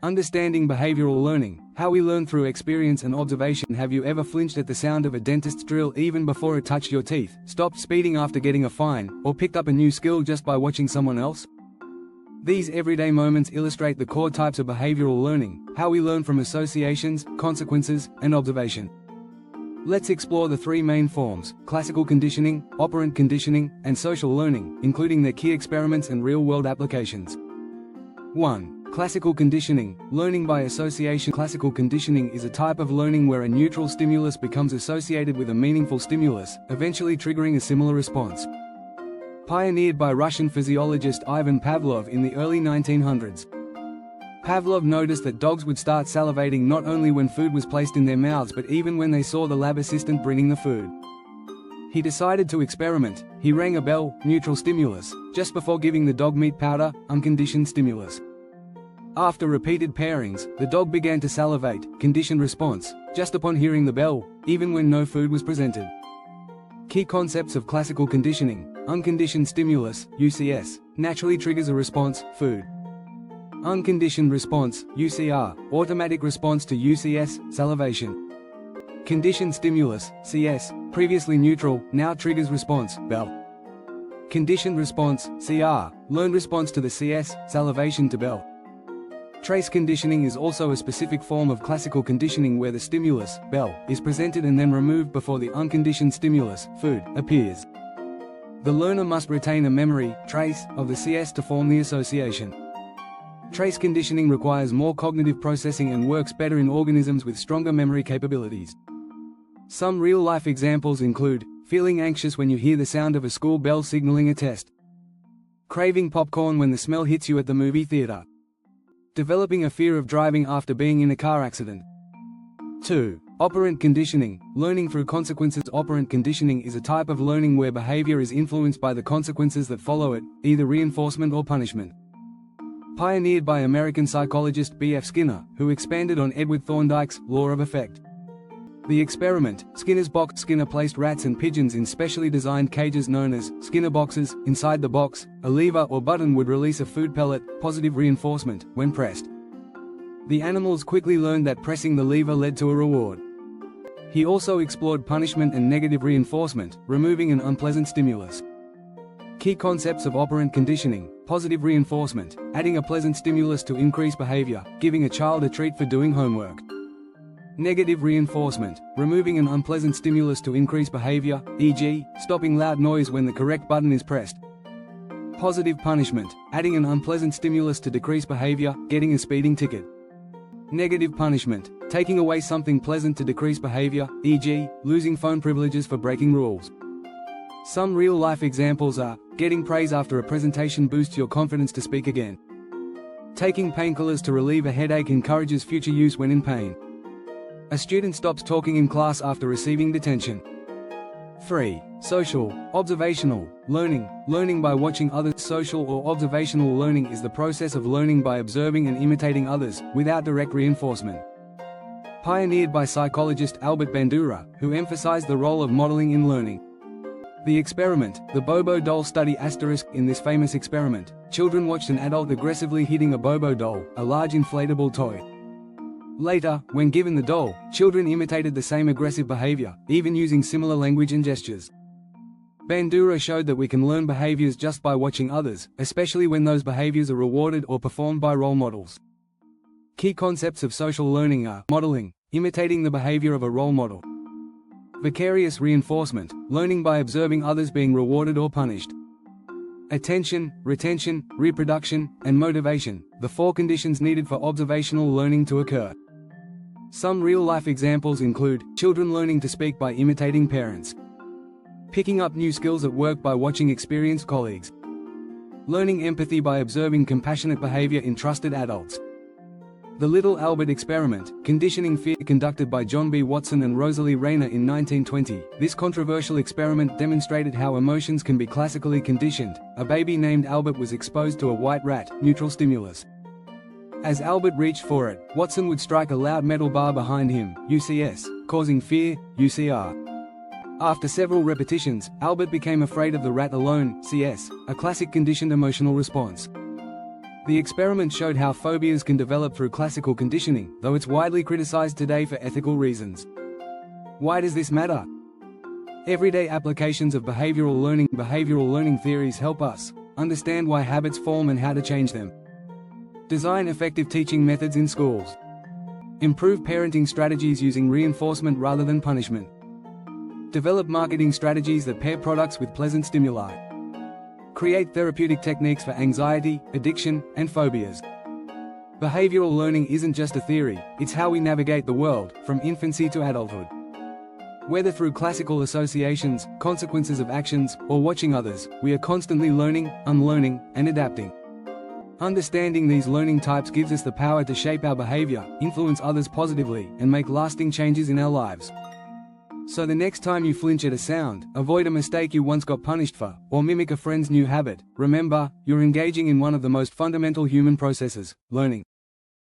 Understanding behavioral learning, how we learn through experience and observation. Have you ever flinched at the sound of a dentist's drill even before it touched your teeth, stopped speeding after getting a fine, or picked up a new skill just by watching someone else? These everyday moments illustrate the core types of behavioral learning, how we learn from associations, consequences, and observation. Let's explore the three main forms: classical conditioning, operant conditioning, and social learning, including their key experiments and real-world applications. 1. Classical conditioning, learning by association. Classical conditioning is a type of learning where a neutral stimulus becomes associated with a meaningful stimulus, eventually triggering a similar response. Pioneered by Russian physiologist Ivan Pavlov in the early 1900s. Pavlov noticed that dogs would start salivating not only when food was placed in their mouths but even when they saw the lab assistant bringing the food. He decided to experiment. He rang a bell, neutral stimulus, just before giving the dog meat powder, unconditioned stimulus. After repeated pairings, the dog began to salivate, conditioned response, just upon hearing the bell, even when no food was presented. Key concepts of classical conditioning: unconditioned stimulus, UCS, naturally triggers a response, food. Unconditioned response, UCR, automatic response to UCS, salivation. Conditioned stimulus, CS, previously neutral, now triggers response, bell. Conditioned response, CR, learned response to the CS, salivation to bell. Trace conditioning is also a specific form of classical conditioning where the stimulus, bell, is presented and then removed before the unconditioned stimulus, food, appears. The learner must retain a memory, trace, of the CS to form the association. Trace conditioning requires more cognitive processing and works better in organisms with stronger memory capabilities. Some real-life examples include feeling anxious when you hear the sound of a school bell signaling a test, craving popcorn when the smell hits you at the movie theater, developing a fear of driving after being in a car accident. 2. Operant conditioning, learning through consequences. Operant conditioning is a type of learning where behavior is influenced by the consequences that follow it, either reinforcement or punishment. Pioneered by American psychologist B.F. Skinner, who expanded on Edward Thorndike's law of effect. The experiment, Skinner's box. Skinner placed rats and pigeons in specially designed cages known as Skinner boxes. Inside the box, a lever or button would release a food pellet, positive reinforcement, when pressed. The animals quickly learned that pressing the lever led to a reward. He also explored punishment and negative reinforcement, removing an unpleasant stimulus. Key concepts of operant conditioning: positive reinforcement, adding a pleasant stimulus to increase behavior, giving a child a treat for doing homework. Negative reinforcement, removing an unpleasant stimulus to increase behavior, e.g., stopping loud noise when the correct button is pressed. Positive punishment, adding an unpleasant stimulus to decrease behavior, getting a speeding ticket. Negative punishment, taking away something pleasant to decrease behavior, e.g., losing phone privileges for breaking rules. Some real-life examples are, getting praise after a presentation boosts your confidence to speak again. Taking painkillers to relieve a headache encourages future use when in pain. A student stops talking in class after receiving detention. 3. Social, observational, learning, learning by watching others. Social or observational learning is the process of learning by observing and imitating others, without direct reinforcement. Pioneered by psychologist Albert Bandura, who emphasized the role of modeling in learning. The experiment, the Bobo doll study. In this famous experiment, children watched an adult aggressively hitting a Bobo doll, a large inflatable toy. Later, when given the doll, children imitated the same aggressive behavior, even using similar language and gestures. Bandura showed that we can learn behaviors just by watching others, especially when those behaviors are rewarded or performed by role models. Key concepts of social learning are modeling, imitating the behavior of a role model. Vicarious reinforcement, learning by observing others being rewarded or punished. Attention, retention, reproduction, and motivation, the four conditions needed for observational learning to occur. Some real-life examples include, children learning to speak by imitating parents. Picking up new skills at work by watching experienced colleagues. Learning empathy by observing compassionate behavior in trusted adults. The Little Albert Experiment, Conditioning Fear, conducted by John B. Watson and Rosalie Rayner in 1920. This controversial experiment demonstrated how emotions can be classically conditioned. A baby named Albert was exposed to a white rat, neutral stimulus. As Albert reached for it, Watson would strike a loud metal bar behind him, UCS, causing fear, UCR. After several repetitions, Albert became afraid of the rat alone, CS, a classic conditioned emotional response. The experiment showed how phobias can develop through classical conditioning, though it's widely criticized today for ethical reasons. Why does this matter? Everyday applications of behavioral learning theories help us understand why habits form and how to change them. Design effective teaching methods in schools. Improve parenting strategies using reinforcement rather than punishment. Develop marketing strategies that pair products with pleasant stimuli. Create therapeutic techniques for anxiety, addiction, and phobias. Behavioral learning isn't just a theory, it's how we navigate the world, from infancy to adulthood. Whether through classical associations, consequences of actions, or watching others, we are constantly learning, unlearning, and adapting. Understanding these learning types gives us the power to shape our behavior, influence others positively, and make lasting changes in our lives. So the next time you flinch at a sound, avoid a mistake you once got punished for, or mimic a friend's new habit, remember, you're engaging in one of the most fundamental human processes, learning.